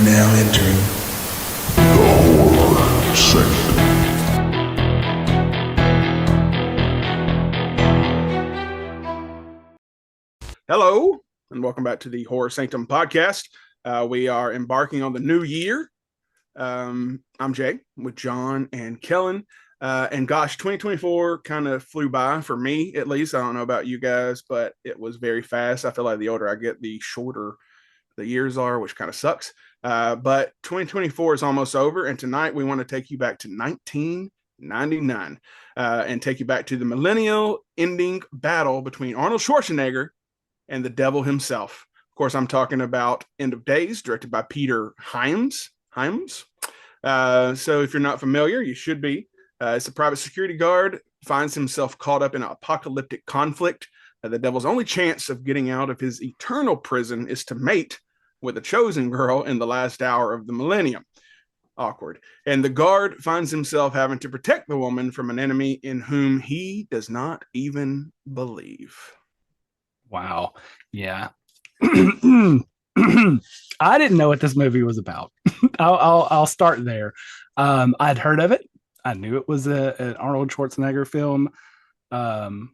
now entering the Horror Sanctum. Hello, and welcome back to the Horror Sanctum podcast. We are embarking on the new year. I'm Jay with John and Kellen. And gosh, 2024 kind of flew by for me, at least. I don't know about you guys, but it was very fast. I feel like the older I get, the shorter the years are, which kind of sucks. But 2024 is almost over, and tonight we want to take you back to 1999 and take you back to the millennial-ending battle between Arnold Schwarzenegger and the devil himself. Of course, I'm talking about End of Days, directed by Peter Hyams. So if you're not familiar, you should be. It's a private security guard, finds himself caught up in an apocalyptic conflict. The devil's only chance of getting out of his eternal prison is to mate with a chosen girl in the last hour of the millennium. Awkward. And the guard finds himself having to protect the woman from an enemy in whom he does not even believe. Wow. Yeah. I didn't know what this movie was about. I'll start there. I'd heard of it. I knew it was an Arnold Schwarzenegger film. In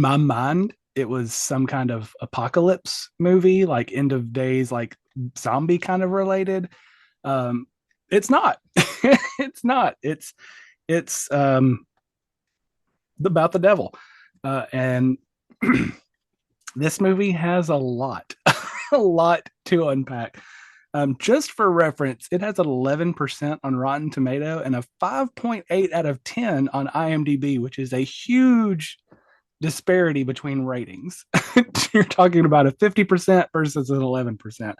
my mind, it was some kind of apocalypse movie, like End of Days, like zombie kind of related. It's not. It's not. It's about the devil. And this movie has a lot to unpack. Just for reference, it has an 11% on Rotten Tomato and a 5.8 out of 10 on IMDb, which is a huge disparity between ratings. You're talking about a 50% versus an 11%.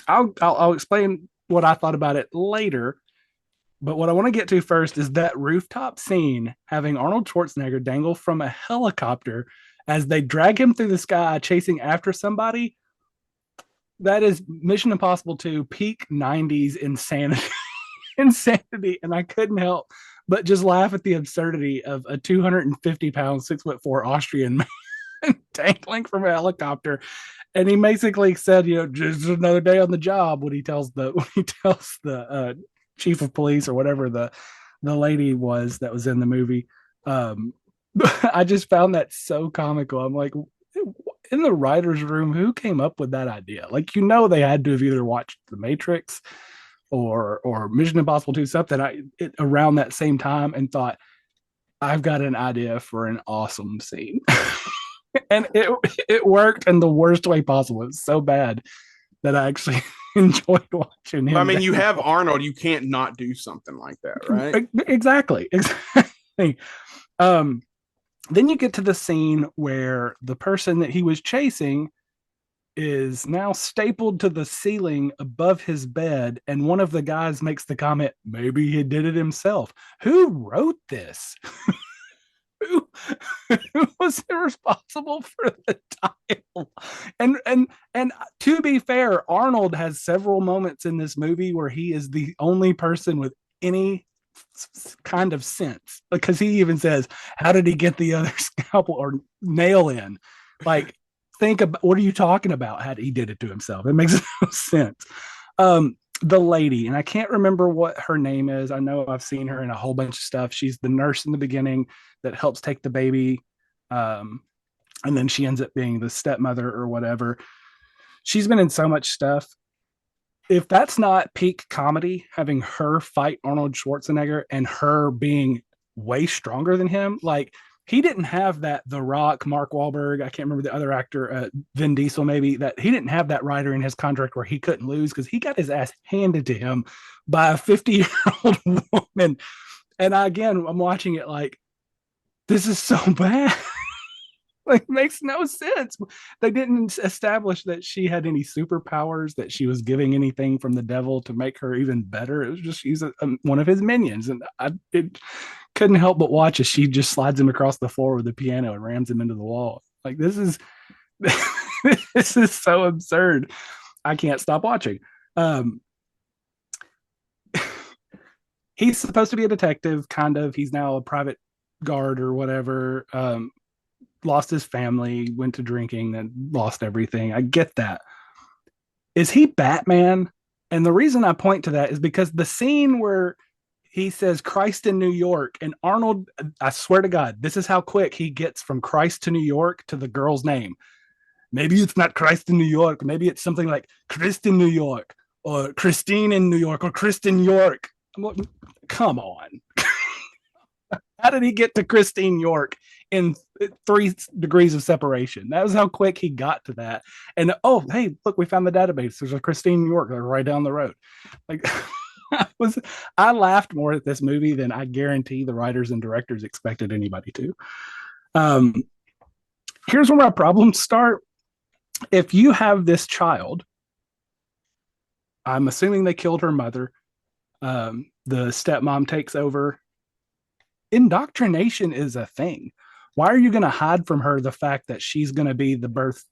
I'll explain what I thought about it later. But what I want to get to first is that rooftop scene having Arnold Schwarzenegger dangle from a helicopter as they drag him through the sky chasing after somebody. That is Mission Impossible 2 peak 90s insanity. And I couldn't help but just laugh at the absurdity of a 250-pound, 6'4" Austrian man dangling from a helicopter. And he basically said, just another day on the job when he tells the chief of police or whatever the lady was that was in the movie. I just found that so comical. I'm like, in the writer's room, who came up with that idea? Like, they had to have either watched The Matrix or Mission Impossible 2, something around that same time, and thought, I've got an idea for an awesome scene. And it worked in the worst way possible. It's so bad that I actually enjoyed watching him. I mean, you have Arnold, you can't not do something like that, right? Exactly. Then you get to the scene where the person that he was chasing is now stapled to the ceiling above his bed, and one of the guys makes the comment, maybe he did it himself. Who wrote this? Who was responsible for the title? And to be fair, Arnold has several moments in this movie where he is the only person with any kind of sense, because he even says, how did he get the other scalpel or nail in? Like, think about, what are you talking about? How he did it to himself? It makes no sense. The lady, and I can't remember what her name is. I know I've seen her in a whole bunch of stuff. She's the nurse in the beginning that helps take the baby. And then she ends up being the stepmother or whatever. She's been in so much stuff. If that's not peak comedy, having her fight Arnold Schwarzenegger and her being way stronger than him, like, he didn't have that. The Rock, Mark Wahlberg, I can't remember the other actor, Vin Diesel, maybe, that he didn't have that rider in his contract where he couldn't lose, because he got his ass handed to him by a 50-year-old woman. And I'm watching it like, this is so bad. Like, makes no sense. They didn't establish that she had any superpowers, that she was giving anything from the devil to make her even better. It was just, she's one of his minions. And it couldn't help but watch as she just slides him across the floor with the piano and rams him into the wall. Like, this is this is so absurd. I can't stop watching. He's supposed to be a detective, kind of. He's now a private guard or whatever. Lost his family, went to drinking, and lost everything. I get that. Is he Batman? And the reason I point to that is because the scene where he says Christ in New York, and Arnold, I swear to God, this is how quick he gets from Christ to New York to the girl's name. Maybe it's not Christ in New York. Maybe it's something like Christ in New York, or Christine in New York, or Kristen York. Like, come on. How did he get to Christine York in 3 degrees of separation? That was how quick he got to that. And oh, hey, look, we found the database. There's a Christine York right down the road. Like, I laughed more at this movie than I guarantee the writers and directors expected anybody to. Here's where my problems start. If you have this child, I'm assuming they killed her mother. The stepmom takes over. Indoctrination is a thing. Why are you going to hide from her the fact that she's going to be the birth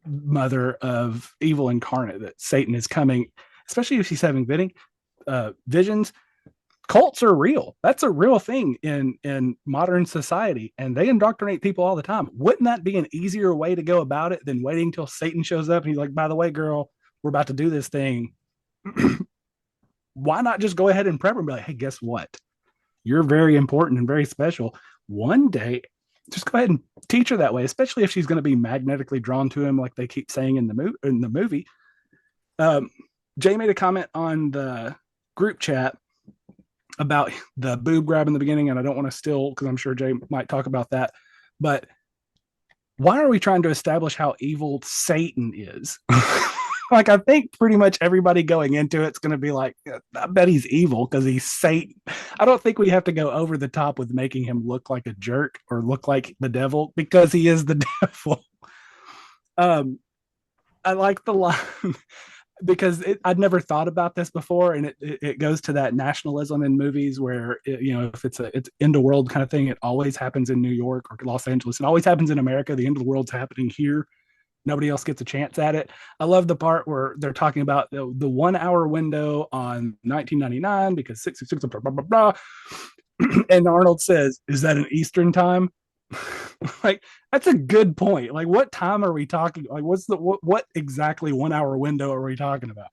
mother of evil incarnate, that Satan is coming, especially if she's having visions? Cults are real. That's a real thing in modern society, and they indoctrinate people all the time. Wouldn't that be an easier way to go about it than waiting till Satan shows up and he's like, by the way, girl, we're about to do this thing. Why not just go ahead and prep her and be like, hey, guess what? You're very important and very special. One day, just go ahead and teach her that way, especially if she's going to be magnetically drawn to him, like they keep saying in the movie. Jay made a comment on the group chat about the boob grab in the beginning, and I don't want to steal because I'm sure Jay might talk about that. But why are we trying to establish how evil Satan is? Like, I think pretty much everybody going into it's going to be like, I bet he's evil because he's Satan. I don't think we have to go over the top with making him look like a jerk or look like the devil, because he is the devil. I like the line because I'd never thought about this before, and it goes to that nationalism in movies where if it's end of world kind of thing, it always happens in New York or Los Angeles. It always happens in America. The end of the world's happening here. Nobody else gets a chance at it. I love the part where they're talking about the 1 hour window on 1999 because 666 blah blah blah blah. And Arnold says, "Is that an Eastern time?" Like, that's a good point. Like, what time are we talking? Like, what exactly 1 hour window are we talking about?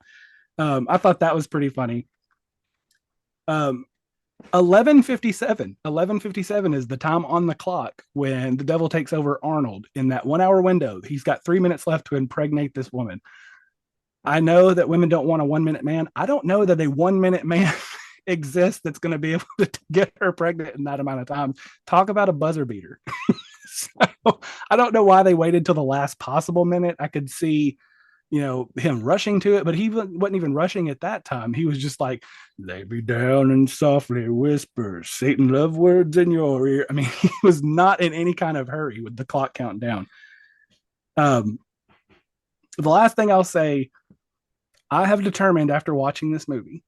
I thought that was pretty funny. 11:57 is the time on the clock when the devil takes over Arnold. In that 1 hour window, he's got 3 minutes left to impregnate this woman. I know that women don't want a 1 minute man. I don't know that a 1 minute man exists that's going to be able to get her pregnant in that amount of time. Talk about a buzzer beater. So I don't know why they waited till the last possible minute. I could see him rushing to it, but he wasn't even rushing at that time. He was just like, lay me down and softly whisper, Satan love words in your ear. I mean, he was not in any kind of hurry with the clock counting down. The last thing I'll say, I have determined after watching this movie,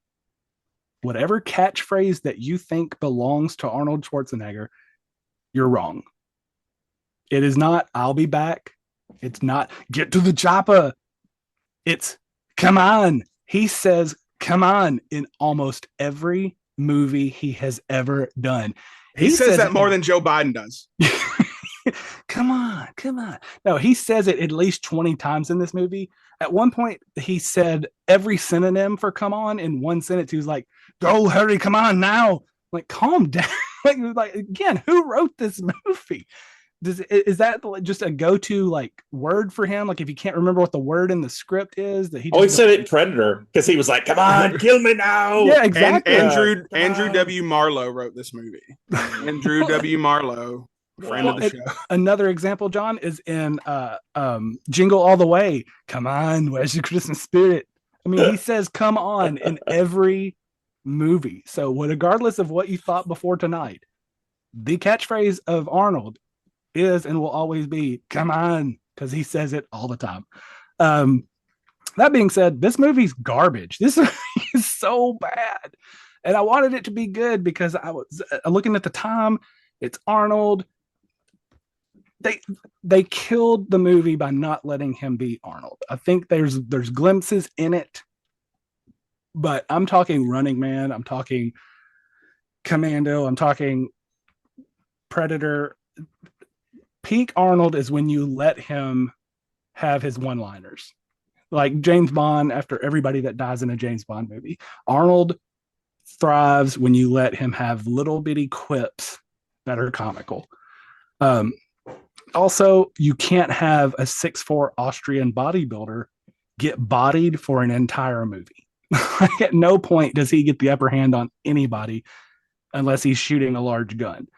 whatever catchphrase that you think belongs to Arnold Schwarzenegger, you're wrong. It is not, I'll be back. It's not, get to the chopper. It's, come on. He says, come on, in almost every movie he has ever done. He says that more than Joe Biden does. Come on. No, he says it at least 20 times in this movie. At one point, he said every synonym for come on in one sentence. He was like, go, hurry, come on now. Like, calm down. like again, who wrote this movie? Is that just a go-to like word for him? Like, if you can't remember what the word in the script is, that he said it Predator because he was like, "Come on, kill me now." Yeah, exactly. Andrew W. Marlowe wrote this movie. Andrew W. Marlowe, friend of the show. Another example, John, is in Jingle All the Way. Come on, where's your Christmas spirit? I mean, he says "come on" in every movie. So, regardless of what you thought before tonight, the catchphrase of Arnold is and will always be "come on," because he says it all the time. That being said, this movie's garbage. This is so bad, and I wanted it to be good because I was looking at the time. It's Arnold. They killed the movie by not letting him be Arnold. I think there's glimpses in it, but I'm talking Running Man. I'm talking Commando. I'm talking Predator. Peak Arnold is when you let him have his one-liners. Like James Bond, after everybody that dies in a James Bond movie, Arnold thrives when you let him have little bitty quips that are comical. Um, Also, you can't have a 6'4" Austrian bodybuilder get bodied for an entire movie. At no point does he get the upper hand on anybody unless he's shooting a large gun.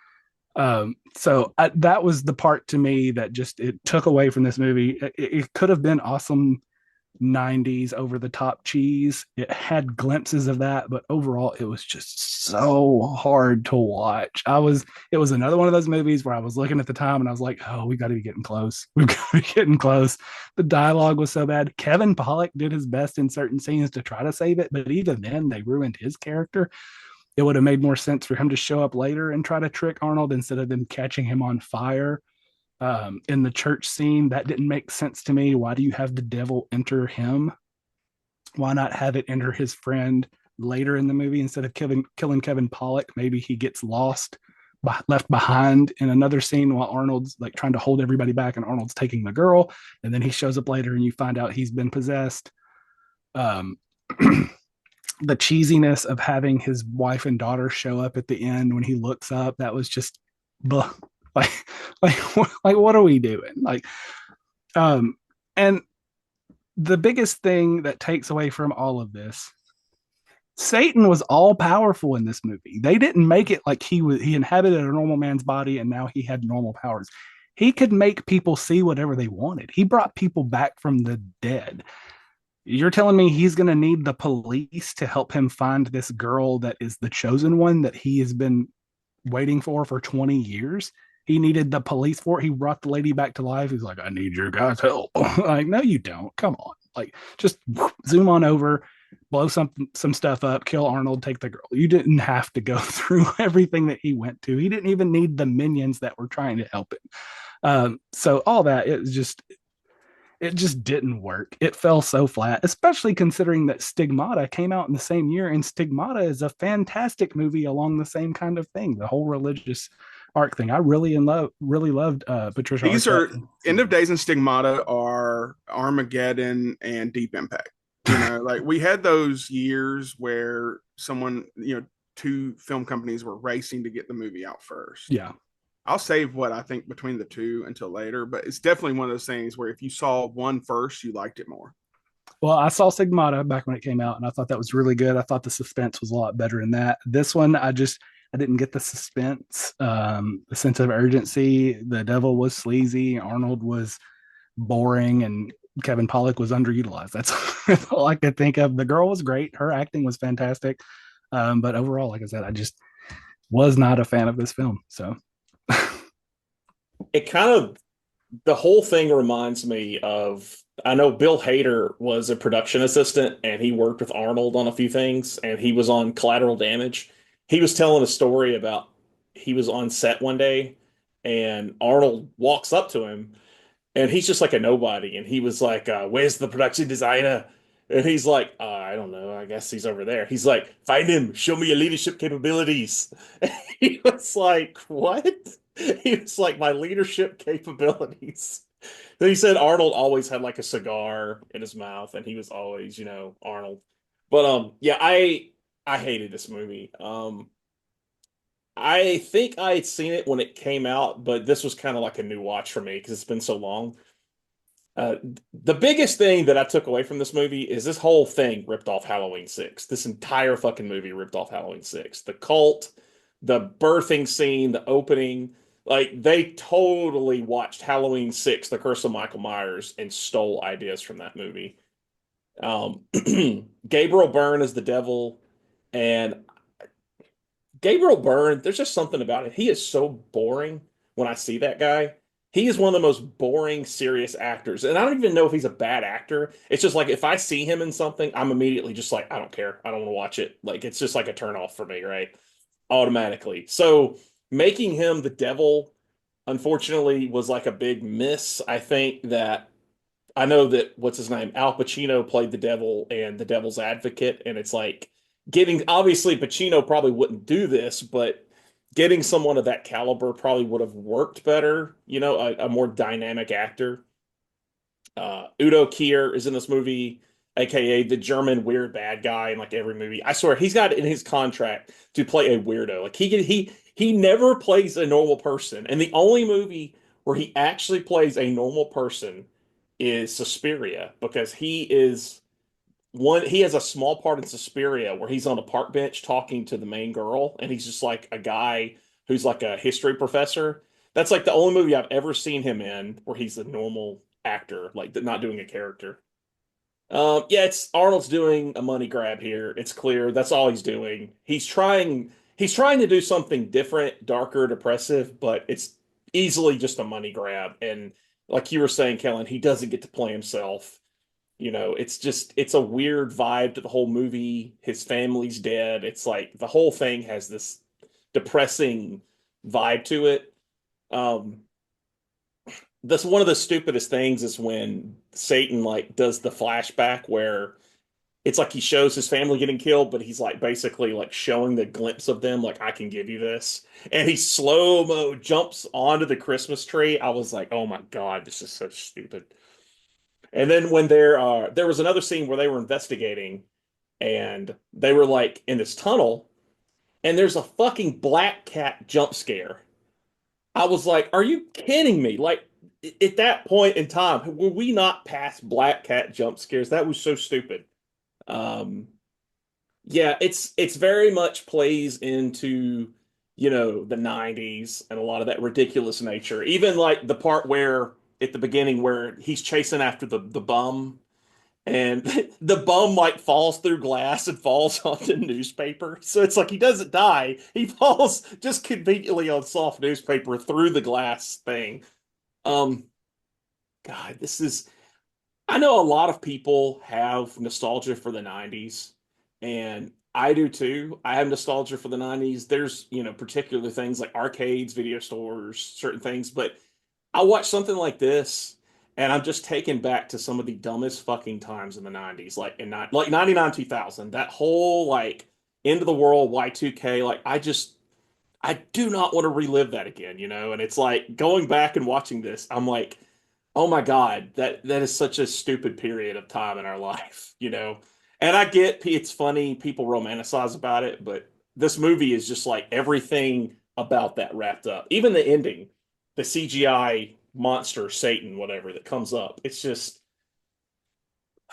That was the part to me that just it took away from this movie. It could have been awesome 90s over the top cheese. It had glimpses of that, but overall it was just so hard to watch. It was another one of those movies where I was looking at the time and I was like, oh, we got to be getting close. We've got to be getting close. The dialogue was so bad. Kevin Pollak did his best in certain scenes to try to save it, but even then they ruined his character. It would have made more sense for him to show up later and try to trick Arnold instead of them catching him on fire. In the church scene, that didn't make sense to me. Why do you have the devil enter him? Why not have it enter his friend later in the movie instead of killing Kevin Pollak? Maybe he gets lost, left behind in another scene while Arnold's like trying to hold everybody back and Arnold's taking the girl. And then he shows up later and you find out he's been possessed. The cheesiness of having his wife and daughter show up at the end when he looks up, that was just blah. like like what are we doing? And the biggest thing that takes away from all of this, Satan was all powerful in this movie. They didn't make it like he inhabited a normal man's body and now he had normal powers. He could make people see whatever they wanted. He brought people back from the dead. You're telling me he's going to need the police to help him find this girl that is the chosen one that he has been waiting for 20 years? He needed the police for it. He brought the lady back to life. He's like, I need your guys' help. Like, no, you don't. Come on. Like, just zoom on over, blow some stuff up, kill Arnold, take the girl. You didn't have to go through everything that he went to. He didn't even need the minions that were trying to help him. So all that, it just didn't work. It fell so flat, especially considering that Stigmata came out in the same year, and Stigmata is a fantastic movie along the same kind of thing, the whole religious arc thing. I really loved Patricia. These are End of Days and Stigmata are Armageddon and Deep Impact. Like we had those years where two film companies were racing to get the movie out first. Yeah. I'll save what I think between the two until later, but it's definitely one of those things where if you saw one first, you liked it more. Well, I saw Stigmata back when it came out, and I thought that was really good. I thought the suspense was a lot better in that. This one, I didn't get the suspense, the sense of urgency. The devil was sleazy. Arnold was boring, and Kevin Pollak was underutilized. That's all I could think of. The girl was great. Her acting was fantastic. But overall, like I said, I just was not a fan of this film. So the whole thing reminds me of, I know Bill Hader was a production assistant and he worked with Arnold on a few things, and he was on Collateral Damage. He was telling a story about he was on set one day and Arnold walks up to him and he's just like a nobody. And he was like, where's the production designer? And he's like, I don't know. I guess he's over there. He's like, find him. Show me your leadership capabilities. And he was like, what? He was like, my leadership capabilities. Then he said Arnold always had like a cigar in his mouth and he was always, Arnold. But yeah, I hated this movie. I think I had seen it when it came out, but this was kind of like a new watch for me because it's been so long. The biggest thing that I took away from this movie is this whole thing ripped off Halloween 6. This entire fucking movie ripped off Halloween 6. The cult, the birthing scene, the opening, like they totally watched Halloween 6, The Curse of Michael Myers, and stole ideas from that movie. Gabriel Byrne is the devil, and Gabriel Byrne, there's just something about it. He is so boring when I see that guy. He is one of the most boring, serious actors. And I don't even know if he's a bad actor. It's just like if I see him in something, I'm immediately just like, I don't care. I don't want to watch it. Like, it's just like a turn off for me, right? Automatically. So making him the devil, unfortunately, was like a big miss. I think that I know that, what's his name? Al Pacino played the devil and the devil's advocate. And it's like obviously Pacino probably wouldn't do this, but getting someone of that caliber probably would have worked better, a more dynamic actor. Udo Kier is in this movie, aka the German weird bad guy in like every movie. I swear he's got it in his contract to play a weirdo. Like he never plays a normal person. And the only movie where he actually plays a normal person is Suspiria, because he has a small part in Suspiria where he's on a park bench talking to the main girl, and he's just like a guy who's like a history professor. That's like the only movie I've ever seen him in where he's a normal actor, like not doing a character. Yeah, it's Arnold's doing a money grab here. It's clear that's all he's doing. He's trying to do something different, darker, depressive, but it's easily just a money grab. And like you were saying, Kellen, he doesn't get to play himself. It's a weird vibe to the whole movie. His family's dead. It's like the whole thing has this depressing vibe to it. Um, that's one of the stupidest things is when Satan like does the flashback where it's like he shows his family getting killed, but he's like basically like showing the glimpse of them, like I can give you this, and he slow-mo jumps onto the Christmas tree. I was like, oh my God, this is so stupid. And then when there was another scene where they were investigating and they were like in this tunnel and there's a fucking black cat jump scare. I was like, are you kidding me? Like at that point in time, were we not past black cat jump scares? That was so stupid. Um, yeah, it's very much plays into, the 90s and a lot of that ridiculous nature. Even like the part where at the beginning where he's chasing after the bum and the bum like falls through glass and falls onto newspaper. So it's like he doesn't die. He falls just conveniently on soft newspaper through the glass thing. Um, God, I know a lot of people have nostalgia for the 90s, and I do too. I have nostalgia for the 90s. There's, particular things like arcades, video stores, certain things, but I watch something like this and I'm just taken back to some of the dumbest fucking times in the 90s, like 99 2000. That whole like end of the world Y2K, like I do not want to relive that again. And it's like going back and watching this, I'm like, oh my God, that is such a stupid period of time in our life. And I get it's funny, people romanticize about it, but this movie is just like everything about that wrapped up. Even the ending, the CGI monster, Satan, whatever that comes up. It's just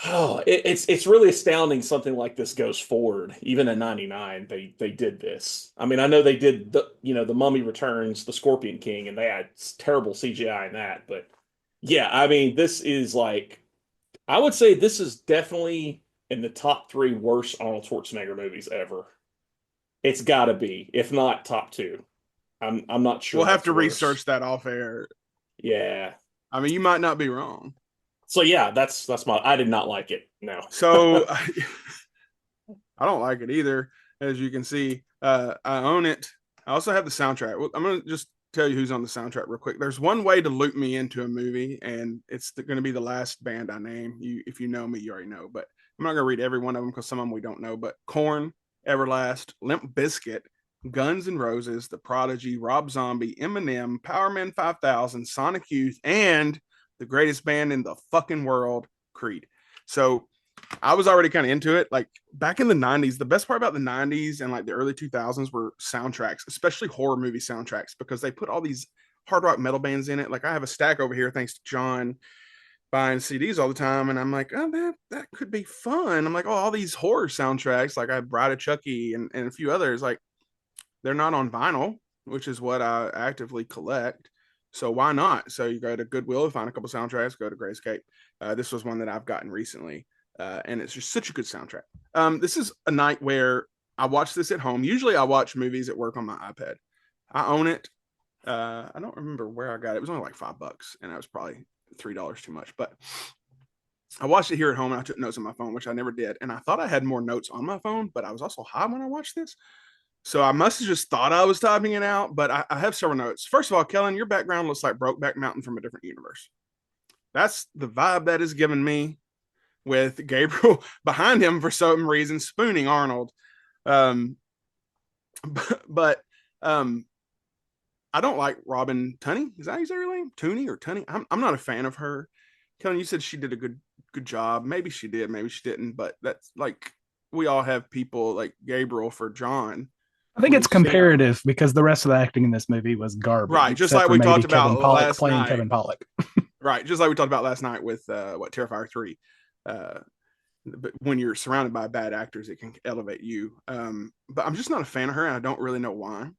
it's really astounding something like this goes forward. Even in 99, they did this. I mean, I know they did the Mummy Returns, the Scorpion King, and they had terrible CGI in that, but yeah, I mean, this is like, I would say this is definitely in the top three worst Arnold Schwarzenegger movies ever. It's got to be, if not top two. I'm not sure. We'll have to worse. research that off air. Yeah. I mean, you might not be wrong. So yeah, that's I did not like it. No. So I don't like it either. As you can see, I own it. I also have the soundtrack. I'm going to just tell you who's on the soundtrack real quick. There's one way to loop me into a movie, and it's going to be the last band I name. If you know me, you already know, but I'm not going to read every one of them because some of them we don't know. But Korn, Everlast, Limp Bizkit, Guns N' Roses, The Prodigy, Rob Zombie, Eminem, Powerman 5000, Sonic Youth, and the greatest band in the fucking world, Creed. So I was already kind of into it. Like back in the 90s, the best part about the 90s and like the early 2000s were soundtracks, especially horror movie soundtracks, because they put all these hard rock metal bands in it. Like I have a stack over here, thanks to John buying CDs all the time. And I'm like, oh, that could be fun. I'm like, oh, all these horror soundtracks, like I have Bride of Chucky and a few others, like they're not on vinyl, which is what I actively collect. So why not? So you go to Goodwill, find a couple soundtracks, go to Grayscape. This was one that I've gotten recently. And it's just such a good soundtrack. This is a night where I watch this at home. Usually I watch movies at work on my iPad. I own it. I don't remember where I got it. It was only like $5 and that was probably $3 too much, but I watched it here at home and I took notes on my phone, which I never did. And I thought I had more notes on my phone, but I was also high when I watched this. So I must have just thought I was typing it out, but I have several notes. First of all, Kellen, your background looks like Brokeback Mountain from a different universe. That's the vibe that is given me, with Gabriel behind him for some reason spooning Arnold. But I don't like Robin Tunney. Is that his name? Tooney or Tunney? I'm not a fan of her. Kelly, you said she did a good job. Maybe she did, maybe she didn't. But that's like we all have people like Gabriel for John. I think who it's stand- comparative because the rest of the acting in this movie was garbage, Right, just except like for we maybe talked about Kevin Pollak last playing night. Kevin Pollak. Right, just like we talked about last night with what Terrifier 3. But when you're surrounded by bad actors, it can elevate you. But I'm just not a fan of her, and I don't really know why.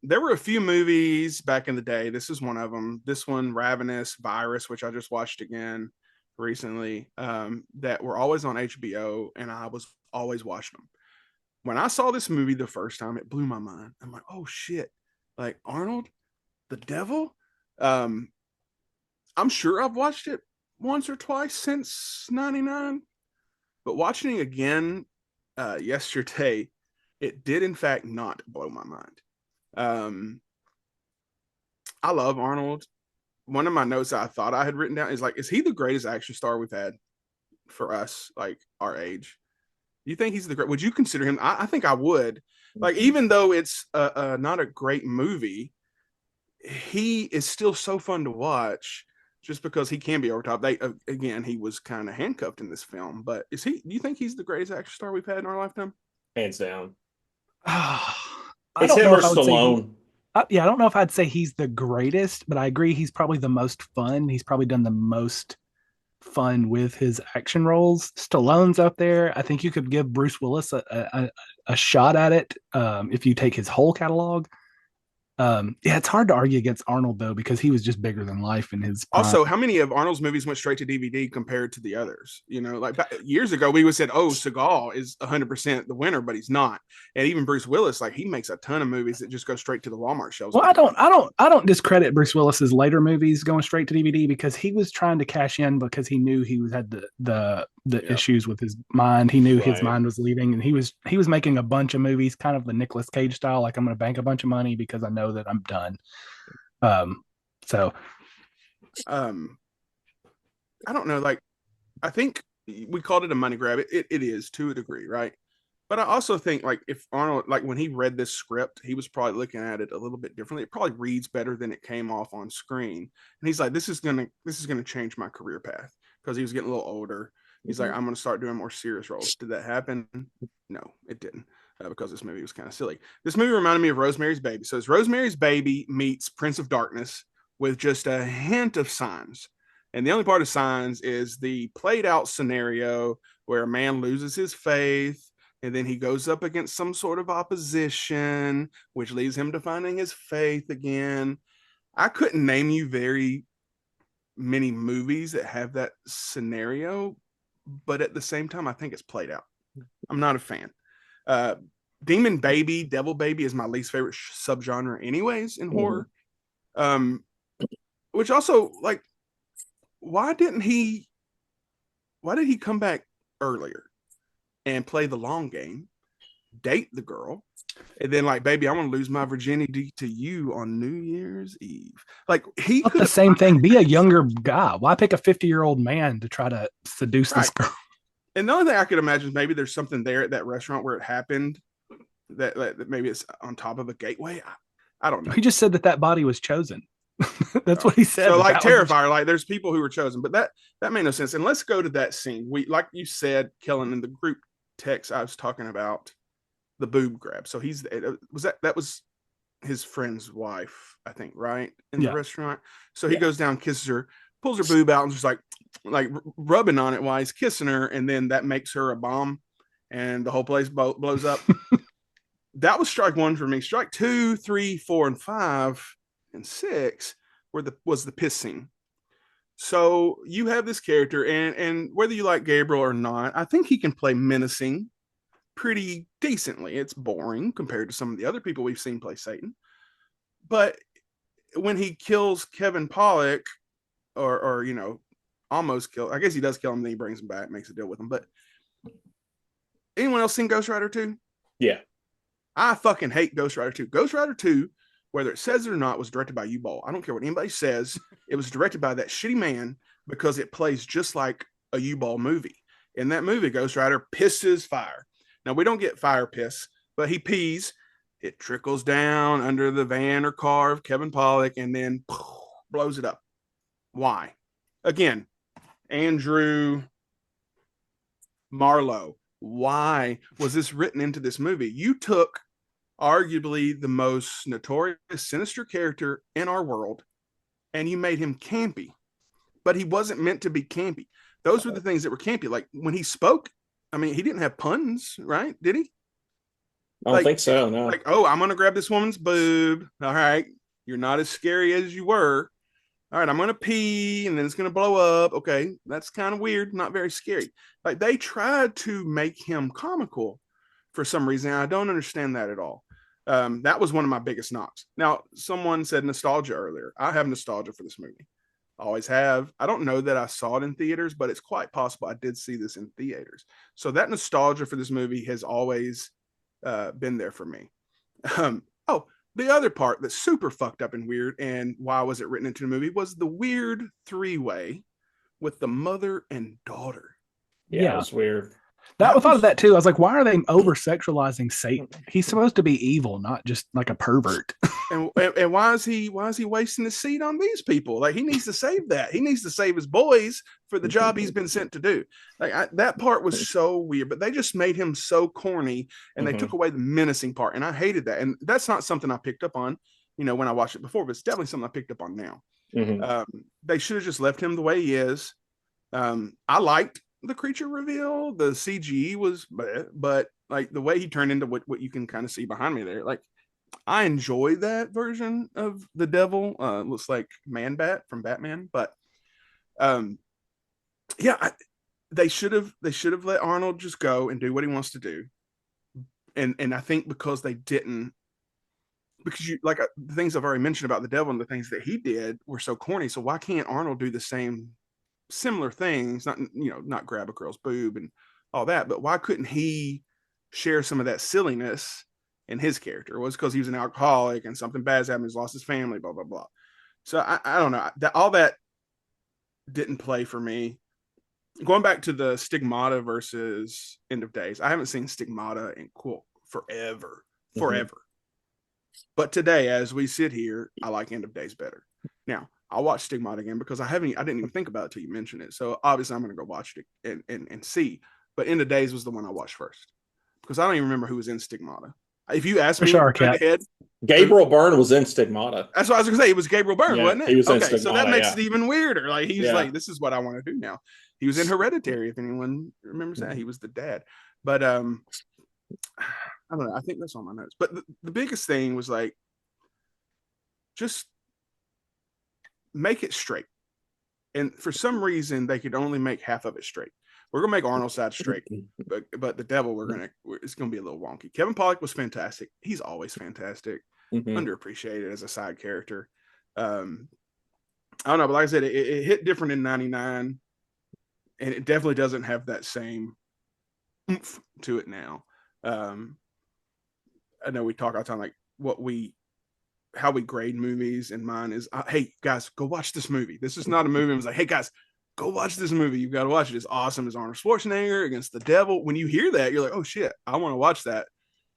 There were a few movies back in the day. This is one of them. This one, Ravenous, Virus, which I just watched again recently, that were always on HBO, and I was always watching them. When I saw this movie the first time, it blew my mind. I'm like, oh shit, like Arnold, the devil. I'm sure I've watched it once or twice since '99, but watching it again yesterday, it did in fact not blow my mind. I love Arnold. One of my notes that I thought I had written down is like, is he the greatest action star we've had for us, like our age? You think he's the great? Would you consider him? I think I would. Like, even though it's not a great movie, he is still so fun to watch just because he can be over top. They again, he was kind of handcuffed in this film, but is he? Do you think he's the greatest action star we've had in our lifetime? Hands down. I It's don't him know or if I would say Stallone. yeah, I don't know if I'd say he's the greatest, but I agree he's probably the most fun. He's probably done the most fun with his action roles. Stallone's up there. I think you could give Bruce Willis a shot at it if you take his whole catalog. Yeah, it's hard to argue against Arnold though because he was just bigger than life in his prime. Also, how many of Arnold's movies went straight to DVD compared to the others? You know, like years ago, we would said, "Oh, Seagal is 100% the winner," but he's not. And even Bruce Willis, like he makes a ton of movies that just go straight to the Walmart shelves. Well, I don't discredit Bruce Willis's later movies going straight to DVD because he was trying to cash in because he knew he had the issues with his mind. He knew his Right. mind was leaving, and he was making a bunch of movies, kind of the Nicolas Cage style, like I'm going to bank a bunch of money because I know that I'm done. So I don't know. Like, I think we called it a money grab. It is to a degree, right? But I also think like if Arnold, like when he read this script, he was probably looking at it a little bit differently. It probably reads better than it came off on screen. And he's like, this is gonna change my career path because he was getting a little older. He's like, I'm gonna start doing more serious roles. Did that happen? No, it didn't. Because this movie was kind of silly. This movie reminded me of Rosemary's Baby. So it's Rosemary's Baby meets Prince of Darkness with just a hint of Signs. And the only part of Signs is the played out scenario where a man loses his faith and then he goes up against some sort of opposition, which leads him to finding his faith again. I couldn't name you very many movies that have that scenario, but at the same time, I think it's played out. I'm not a fan. Demon Baby, Devil Baby is my least favorite subgenre, anyways, in horror. Which also, like, why did he come back earlier and play the long game, date the girl, and then like, baby, I want to lose my virginity to you on New Year's Eve? Like, he not could the same thing. Be a younger guy. Why pick a 50-year-old man to try to seduce this girl? And the only thing I could imagine is maybe there's something there at that restaurant where it happened that maybe it's on top of a gateway. I don't know. He just said that body was chosen. That's what he said. So like Terrifier, like there's people who were chosen, but that made no sense. And let's go to that scene. We, like you said, Kellen, in the group text, I was talking about the boob grab. So that was his friend's wife, I think, right? In the restaurant. So he goes down, kisses her, pulls her boob out, and just like rubbing on it while he's kissing her, and then that makes her a bomb, and the whole place blows up. That was strike one for me. Strike 2, 3, 4, and 5, and 6 was the piss scene. So you have this character, and whether you like Gabriel or not, I think he can play menacing pretty decently. It's boring compared to some of the other people we've seen play Satan. But when he kills Kevin Pollak, or almost kill, I guess he does kill him, then he brings him back, makes a deal with him. But anyone else seen Ghost Rider 2? Yeah. I fucking hate Ghost Rider 2. Ghost Rider 2, whether it says it or not, was directed by U-Ball. I don't care what anybody says. It was directed by that shitty man because it plays just like a U-Ball movie. In that movie, Ghost Rider pisses fire. Now, we don't get fire piss, but he pees. It trickles down under the van or car of Kevin Pollak and then blows it up. Why? again, Andrew Marlowe. Why was this written into this movie? You took arguably the most notorious, sinister character in our world, and you made him campy, but he wasn't meant to be campy. Those were the things that were campy. Like when he spoke, I mean, he didn't have puns, right? Did he? I don't think so. No. Like, oh, I'm going to grab this woman's boob. All right. You're not as scary as you were. All right, I'm going to pee and then it's going to blow up. Okay, that's kind of weird, not very scary. Like they tried to make him comical for some reason. I don't understand that at all. That was one of my biggest knocks. Now, someone said nostalgia earlier. I have nostalgia for this movie. I always have. I don't know that I saw it in theaters, but it's quite possible I did see this in theaters. So that nostalgia for this movie has always been there for me. Oh, the other part that's super fucked up and weird, and why was it written into the movie, was the weird three-way with the mother and daughter. Yeah, it was weird. I thought of that too. I was like, why are they over sexualizing Satan? He's supposed to be evil, not just like a pervert. And why is he wasting his seed on these people? Like he needs to save that. He needs to save his boys for the job he's been sent to do. Like that part was so weird, but they just made him so corny, and they took away the menacing part, and I hated that. And that's not something I picked up on, when I watched it before, but it's definitely something I picked up on now. They should have just left him the way he is. I liked the creature reveal. The CGE was but like the way he turned into what you can kind of see behind me there, like I enjoy that version of the devil. Looks like Man-Bat from Batman, but they should have let Arnold just go and do what he wants to do. And I think because they didn't, because the things I've already mentioned about the devil and the things that he did were so corny. So why can't Arnold do the same similar things? Not grab a girl's boob and all that, but why couldn't he share some of that silliness in his character? It was because he was an alcoholic and something bad's happened. He's lost his family, blah, blah, blah. So I don't know. All that didn't play for me. Going back to the Stigmata versus End of Days, I haven't seen Stigmata in forever. But today, as we sit here, I like End of Days better. Now, I'll watch Stigmata again because I didn't even think about it till you mentioned it. So obviously I'm going to go watch it and see. But End of Days was the one I watched first because I don't even remember who was in Stigmata. If you ask me, head, Gabriel Byrne was in Stigmata. That's what I was going to say. It was Gabriel Byrne, wasn't it? He was in Stigmata, so that makes it even weirder. Like he's like, this is what I want to do now. He was in Hereditary, if anyone remembers that. He was the dad. But I don't know. I think that's on my notes. But the biggest thing was like, just make it straight. And for some reason, they could only make half of it straight. We're gonna make Arnold's side straight, but the devil, it's gonna be a little wonky. Kevin Pollak was fantastic. He's always fantastic. Underappreciated as a side character. I don't know, but like I said, it hit different in '99, and it definitely doesn't have that same oomph to it now. I know we talk all the time like how we grade movies, and mine is, hey guys, go watch this movie. This is not a movie. I was like, hey guys, go watch this movie. You've got to watch it. It's awesome. It's Arnold Schwarzenegger against the devil. When you hear that, you're like, oh shit, I want to watch that.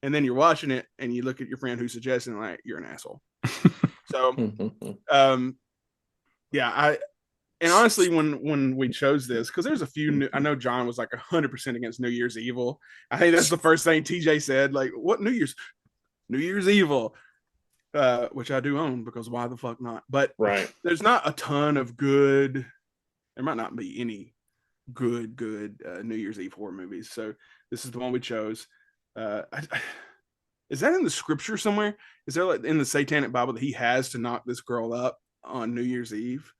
And then you're watching it and you look at your friend who suggested, like, you're an asshole. So, and honestly, when we chose this, because there's a few, I know John was like 100% against New Year's Evil. I think that's the first thing TJ said, like, what New Year's Evil, which I do own because why the fuck not? But there's not a ton of good. There might not be any good New Year's Eve horror movies. So this is the one we chose. Is that in the scripture somewhere? Is there like in the Satanic Bible that he has to knock this girl up on New Year's Eve?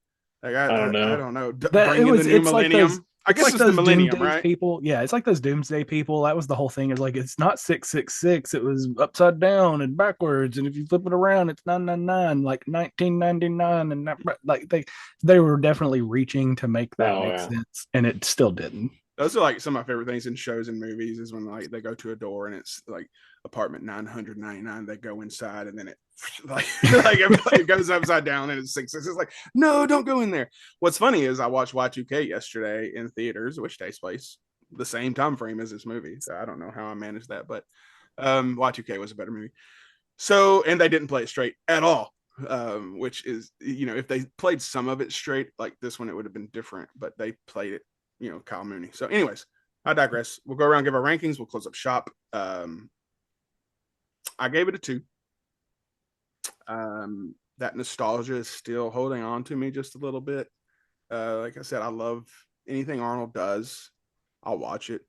Like I don't know. Bring in the new millennium. I guess it's the millennium, right? People, yeah, it's like those doomsday people. That was the whole thing. Is like it's not 666. It was upside down and backwards, and if you flip it around, it's 999, like 1999, and like they were definitely reaching to make that make sense, and it still didn't. Those are like some of my favorite things in shows and movies is when like they go to a door and it's like apartment 999. They go inside and then it it goes upside down and it's 666. It's like, no, don't go in there. What's funny is I watched Y2K yesterday in theaters, which takes place the same time frame as this movie. So I don't know how I managed that, but Y2K was a better movie. So, and they didn't play it straight at all. which is, if they played some of it straight like this one, it would have been different, but they played it, Kyle Mooney. So anyways, I digress. We'll go around, give our rankings. We'll close up shop. I gave it a 2. That nostalgia is still holding on to me just a little bit. Like I said, I love anything Arnold does. I'll watch it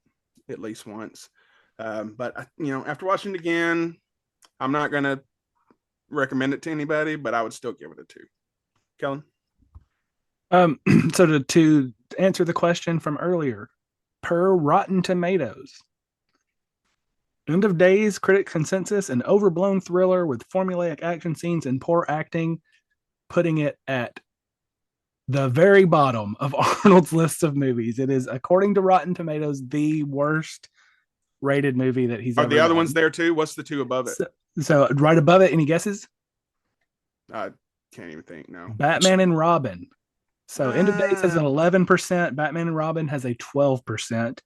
at least once. But after watching it again, I'm not going to recommend it to anybody, but I would still give it a 2. Kellen? So to answer the question from earlier, per Rotten Tomatoes, end of days, critic consensus, an overblown thriller with formulaic action scenes and poor acting, putting it at the very bottom of Arnold's list of movies. It is, according to Rotten Tomatoes, the worst rated movie that he's Are ever the other done. ones there too? What's the 2 above it? So right above it, any guesses? I can't even think. No. Batman and Robin. So End of Days has an 11%. Batman and Robin has a 12%.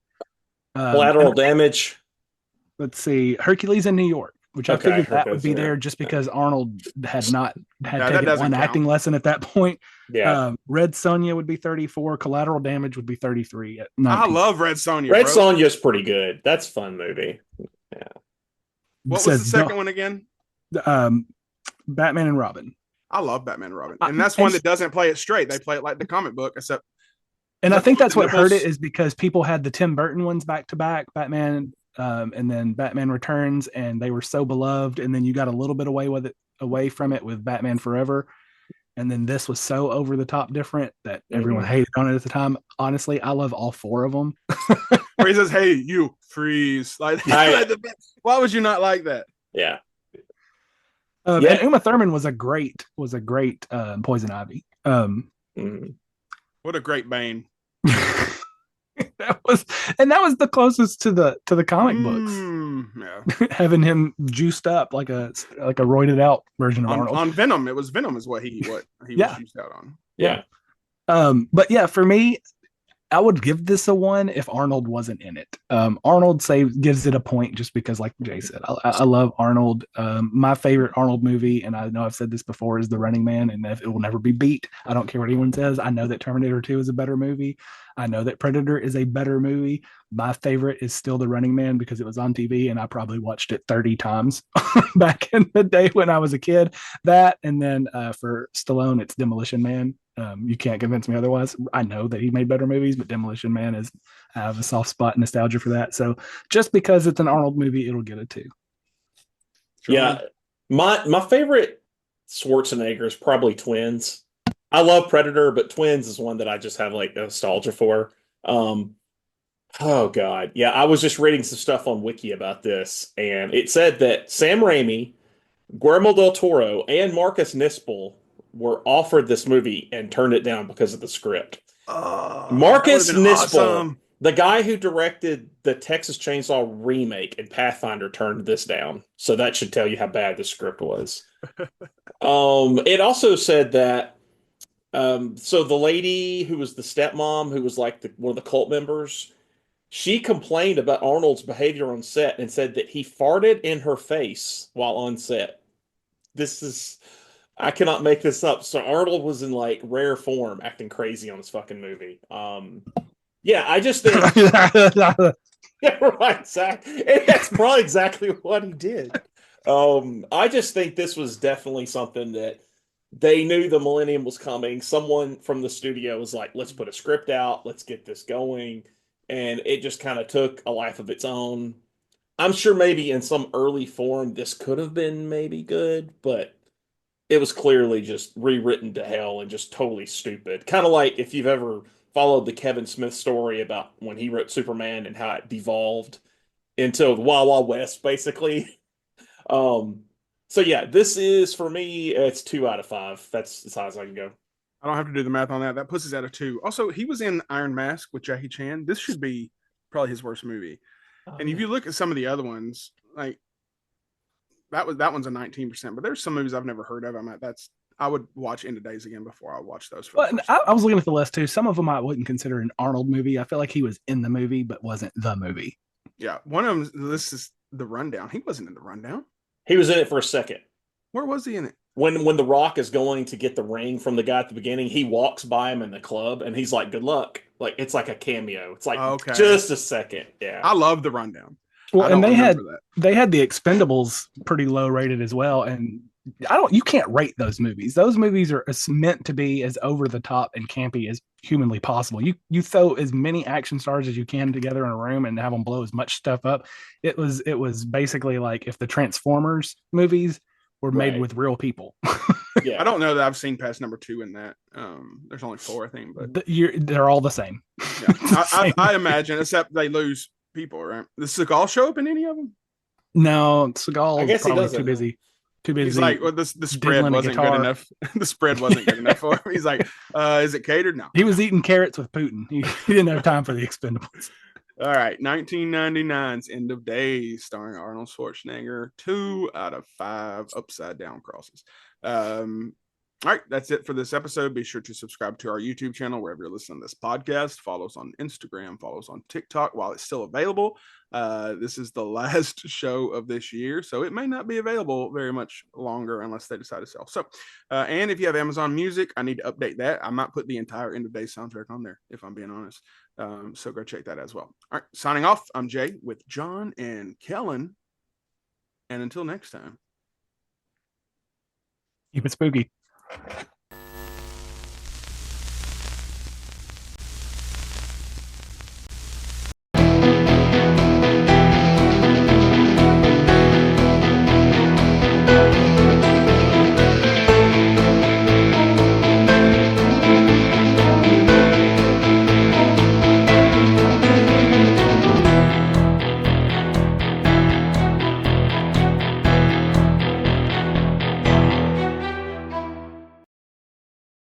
Collateral Damage. Let's see, Hercules in New York, which I figured that would be there there. just because Arnold had not had that taken doesn't one count. acting lesson at that point. Yeah. Red Sonja would be 34. Collateral Damage would be 33. At 19. I love Red Sonja. Red bro. Sonja's pretty good. That's a fun movie. Yeah. What was the second one again? Batman and Robin. I love Batman and Robin. And that's one that doesn't play it straight. They play it like the comic book, except. And I think that's what hurt it, is because people had the Tim Burton ones back to back, Batman and then Batman Returns, and they were so beloved. And then you got a little bit away from it with Batman Forever. And then this was so over the top different that everyone hated on it at the time. Honestly, I love all 4 of them. Where he says, "Hey, you freeze!" Like, why would you not like that? Yeah. And Uma Thurman was a great Poison Ivy. What a great Bane. that was the closest to the comic books. Yeah. Having him juiced up like a roided out version of Arnold. On Venom. It was Venom is what he was juiced out on. Yeah. But yeah, for me, I would give this a 1 if Arnold wasn't in it. Arnold gives it a point just because, like Jay said, I love Arnold. My favorite Arnold movie, and I know I've said this before, is The Running Man, and it will never be beat. I don't care what anyone says. I know that Terminator 2 is a better movie. I know that Predator is a better movie. My favorite is still The Running Man because it was on TV, and I probably watched it 30 times back in the day when I was a kid. That, and then for Stallone, it's Demolition Man. You can't convince me otherwise. I know that he made better movies, but Demolition Man I have a soft spot and nostalgia for that. So just because it's an Arnold movie, it'll get a 2. Sure. Yeah. My favorite Schwarzenegger is probably Twins. I love Predator, but Twins is one that I just have like nostalgia for. Oh God. Yeah. I was just reading some stuff on Wiki about this, and it said that Sam Raimi, Guillermo del Toro, and Marcus Nispel were offered this movie and turned it down because of the script. Marcus Nispel, awesome. the guy who directed the Texas Chainsaw remake and Pathfinder, turned this down. So that should tell you how bad the script was. It also said that so the lady who was the stepmom, who was like one of the cult members, she complained about Arnold's behavior on set and said that he farted in her face while on set. I cannot make this up. So Arnold was in like rare form, acting crazy on this fucking movie. Yeah, I just think. Yeah, right, Zach. And that's probably exactly what he did. I just think this was definitely something that they knew the millennium was coming. Someone from the studio was like, "Let's put a script out. Let's get this going," and it just kind of took a life of its own. I'm sure maybe in some early form this could have been maybe good, but it was clearly just rewritten to hell and just totally stupid. Kind of like if you've ever followed the Kevin Smith story about when he wrote Superman and how it devolved into the Wild Wild West, basically. So yeah, this is, for me, it's 2 out of 5. That's as high as I can go. I don't have to do the math on that. That puts us at a 2. Also, he was in Iron Mask with Jackie Chan. This should be probably his worst movie. And if you look at some of the other ones, like that one's a 19%, but there's some movies I've never heard of. I would watch End of Days again before I watch those. Well, I was looking at the list too. Some of them I wouldn't consider an Arnold movie. I feel like he was in the movie, but wasn't the movie. Yeah, one of them. This is The Rundown. He wasn't in The Rundown. He was in it for a second. Where was he in it? when The Rock is going to get the ring from the guy at the beginning, he walks by him in the club and he's like, "Good luck." Like it's like a cameo. It's like Okay. just a second. Yeah. I love the rundown. Well, I don't and remember that. they had the Expendables pretty low rated as well, and you can't rate those movies. Those movies are meant to be as over the top and campy as humanly possible. You throw as many action stars as you can together in a room and have them blow as much stuff up. It was basically like if the Transformers movies were made Right. with real people. Yeah. I don't know that I've seen past number 2 in that. There's only 4, I think, but They're all the same. yeah. I imagine, except they lose people, right? Does Seagal show up in any of them? No, I Seagal guess is he probably doesn't. too busy. Too busy. He's like, well, the spread diddling a wasn't good guitar. enough. The spread wasn't good enough for him. He's like, is it catered? No. He was eating carrots with Putin. He didn't have time for the Expendables. All right, 1999's End of Days, starring Arnold Schwarzenegger. 2 out of 5 upside down crosses. All right, that's it for this episode. Be sure to subscribe to our YouTube channel wherever you're listening to this podcast. Follow us on Instagram. Follow us on TikTok while it's still available. This is the last show of this year, so it may not be available very much longer unless they decide to sell. So, and if you have Amazon Music, I need to update that. I might put the entire End of Days soundtrack on there, if I'm being honest. So go check that as well. All right, signing off. I'm Jay with John and Kellen. And until next time. Keep it spooky.